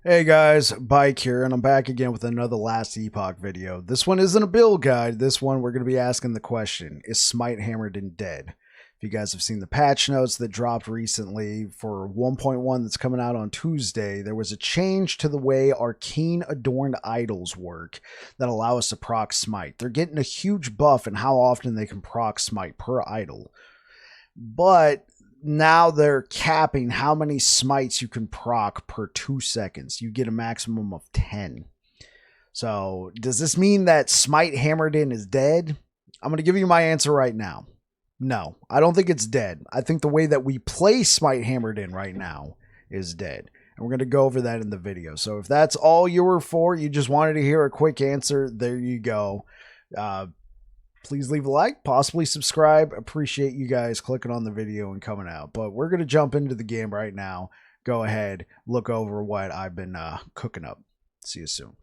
Hey guys, Bike here, and I'm back again with another Last Epoch video. This one isn't a build guide. This one we're going to be asking the question, is Smite Hammered and dead? If you guys have seen the patch notes that dropped recently for 1.1 that's coming out on Tuesday, there was a change to the way Arcane Adorned Idols work that allow us to proc Smite. They're getting a huge buff in how often they can proc Smite per idol. But now they're capping how many smites you can proc per 2 seconds. You get a maximum of 10. So does this mean that Smite Hammered In is dead? I'm going to give you my answer right now. No, I don't think it's dead. I think the way that we play Smite Hammered In right now is dead. And we're going to go over that in the video. So if that's all you were for, you just wanted to hear a quick answer, there you go. Please leave a like, possibly subscribe. Appreciate you guys clicking on the video and coming out. But we're going to jump into the game right now. Go ahead, look over what I've been cooking up. See you soon.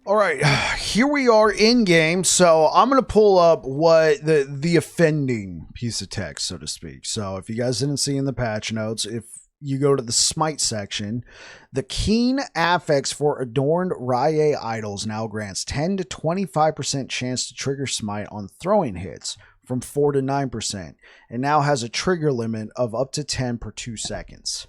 All right, here we are in game. So I'm going to pull up what the offending piece of text, so to speak. So if you guys didn't see in the patch notes, if you go to the Smite section, the keen affix for adorned Rye idols now grants 10 to 25% chance to trigger Smite on throwing hits from 4 to 9%, and now has a trigger limit of up to 10 per 2 seconds.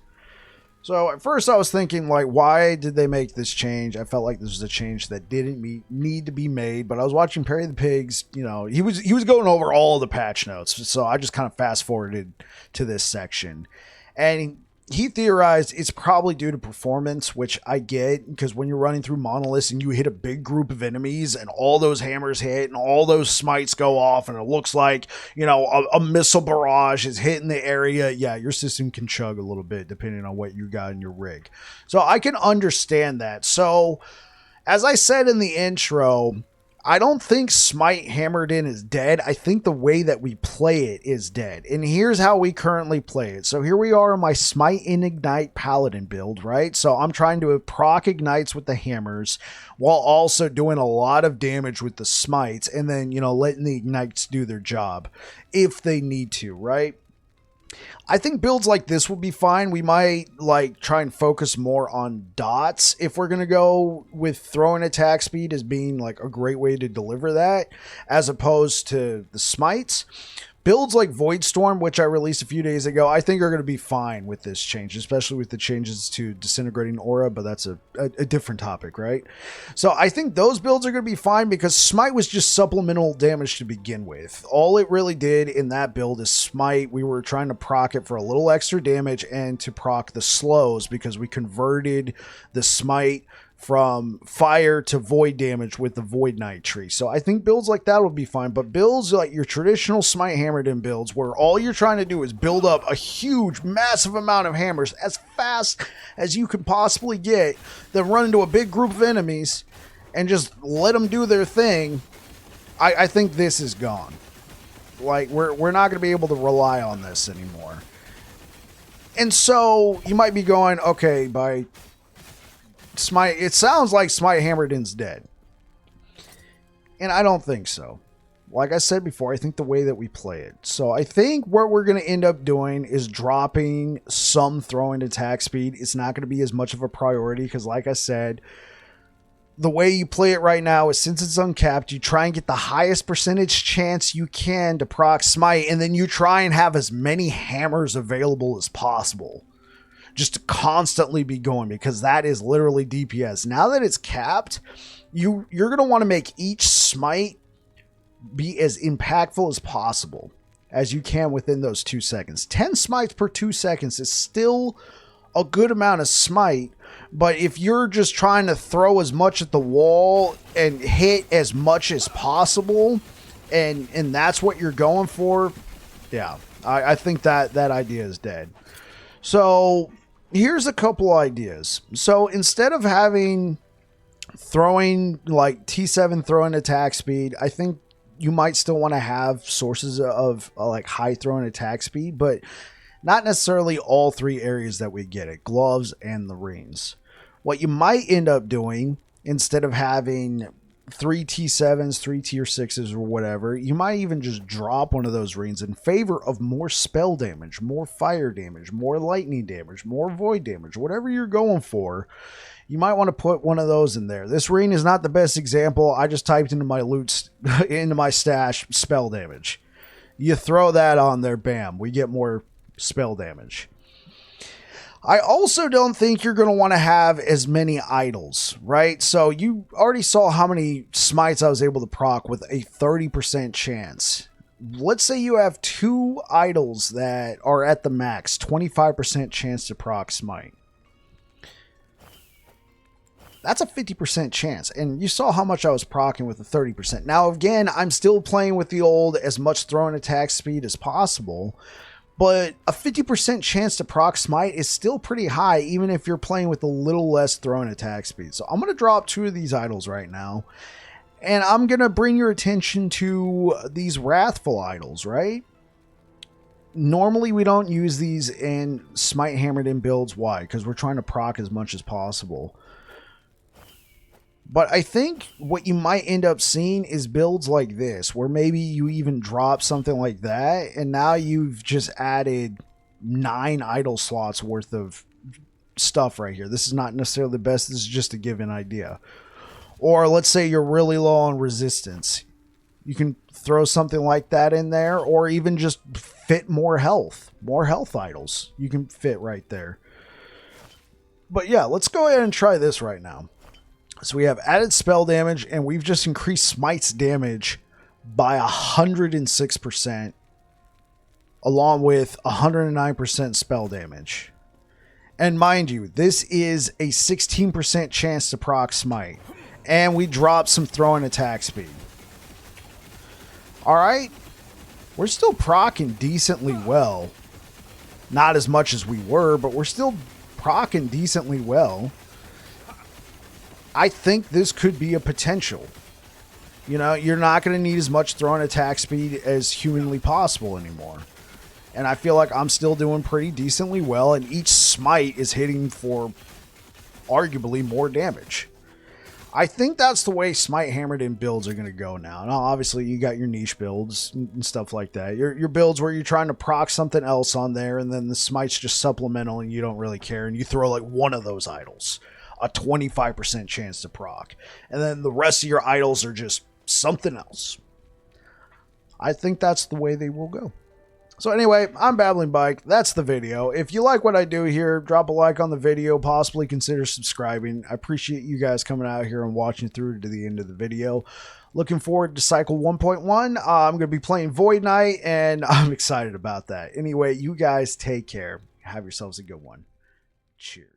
So at first I was thinking, like, why did they make this change? I felt like this was a change that didn't need to be made, but I was watching Perry the Pigs, you know, he was going over all the patch notes, so I just kind of fast forwarded to this section. And he theorized it's probably due to performance, which I get, because when you're running through monoliths and you hit a big group of enemies and all those hammers hit and all those smites go off and it looks like, you know, a missile barrage is hitting the area, yeah, your system can chug a little bit depending on what you got in your rig. So I can understand that. So as I said in the intro, I don't think Smite Hammered In is dead. I think the way that we play it is dead. And here's how we currently play it. So here we are in my Smite in Ignite Paladin build, right? So I'm trying to proc ignites with the hammers while also doing a lot of damage with the smites and then, you know, letting the ignites do their job if they need to, right? I think builds like this will be fine. We might like try and focus more on dots if we're going to go with throwing attack speed as being like a great way to deliver that as opposed to the smites. Builds like Voidstorm, which I released a few days ago, I think are going to be fine with this change, especially with the changes to Disintegrating Aura, but that's a different topic, right? So I think those builds are going to be fine because Smite was just supplemental damage to begin with. All it really did in that build is Smite. We were trying to proc it for a little extra damage and to proc the slows because we converted the Smite from fire to void damage with the Void Knight tree. So I think builds like that will be fine, but builds like your traditional Smite Hammered In builds where all you're trying to do is build up a huge, massive amount of hammers as fast as you can possibly get, then run into a big group of enemies and just let them do their thing. I think this is gone. Like, we're not going to be able to rely on this anymore. And so you might be going, okay, by Smite, it sounds like Smite Hammered In's dead. And I don't think so. Like I said before, I think the way that we play it. So I think what we're going to end up doing is dropping some throwing attack speed. It's not going to be as much of a priority because like I said, the way you play it right now is since it's uncapped, you try and get the highest percentage chance you can to proc Smite, and then you try and have as many hammers available as possible. Just to constantly be going because that is literally DPS. Now that it's capped, you're going to want to make each smite be as impactful as possible as you can within those 2 seconds. 10 smites per 2 seconds is still a good amount of smite, but if you're just trying to throw as much at the wall and hit as much as possible and that's what you're going for, yeah, I think that idea is dead. So here's a couple ideas. So instead of having throwing like T7 throwing attack speed, I think you might still want to have sources of like high throwing attack speed, but not necessarily all 3 areas that we get it, gloves and the rings. What you might end up doing instead of having 3 T7s, 3 tier 6s, or whatever, you might even just drop one of those rings in favor of more spell damage, more fire damage, more lightning damage, more void damage, whatever you're going for. You might want to put one of those in there. This ring is not the best example. I just typed into my loot, into my stash, spell damage. You throw that on there, bam, we get more spell damage. I also don't think you're going to want to have as many idols, right? So you already saw how many smites I was able to proc with a 30% chance. Let's say you have 2 idols that are at the max, 25% chance to proc smite. That's a 50% chance, and you saw how much I was proccing with the 30%. Now, again, I'm still playing with the old as much throw and attack speed as possible, but a 50% chance to proc smite is still pretty high, even if you're playing with a little less throw and attack speed. So I'm going to drop 2 of these idols right now, and I'm going to bring your attention to these Wrathful idols, right? Normally, we don't use these in Smite Hammered in builds. Why? Because we're trying to proc as much as possible. But I think what you might end up seeing is builds like this, where maybe you even drop something like that, and now you've just added 9 idle slots worth of stuff right here. This is not necessarily the best. This is just to give an idea. Or let's say you're really low on resistance. You can throw something like that in there, or even just fit more health. More health idols you can fit right there. But yeah, let's go ahead and try this right now. So we have added spell damage, and we've just increased Smite's damage by 106%, along with 109% spell damage. And mind you, this is a 16% chance to proc Smite, and we drop some throw and attack speed. Alright, we're still proccing decently well. Not as much as we were, but we're still proccing decently well. I think this could be a potential. You know, you're not going to need as much throw and attack speed as humanly possible anymore. And I feel like I'm still doing pretty decently well, and each smite is hitting for arguably more damage. I think that's the way Smite Hammered in builds are going to go now. Now, obviously, you got your niche builds and stuff like that. Your builds where you're trying to proc something else on there, and then the smite's just supplemental and you don't really care, and you throw like one of those idols. A 25% chance to proc. And then the rest of your idols are just something else. I think that's the way they will go. So anyway, I'm Babbling Bike. That's the video. If you like what I do here, drop a like on the video. Possibly consider subscribing. I appreciate you guys coming out here and watching through to the end of the video. Looking forward to Cycle 1.1. I'm going to be playing Void Knight, and I'm excited about that. Anyway, you guys take care. Have yourselves a good one. Cheers.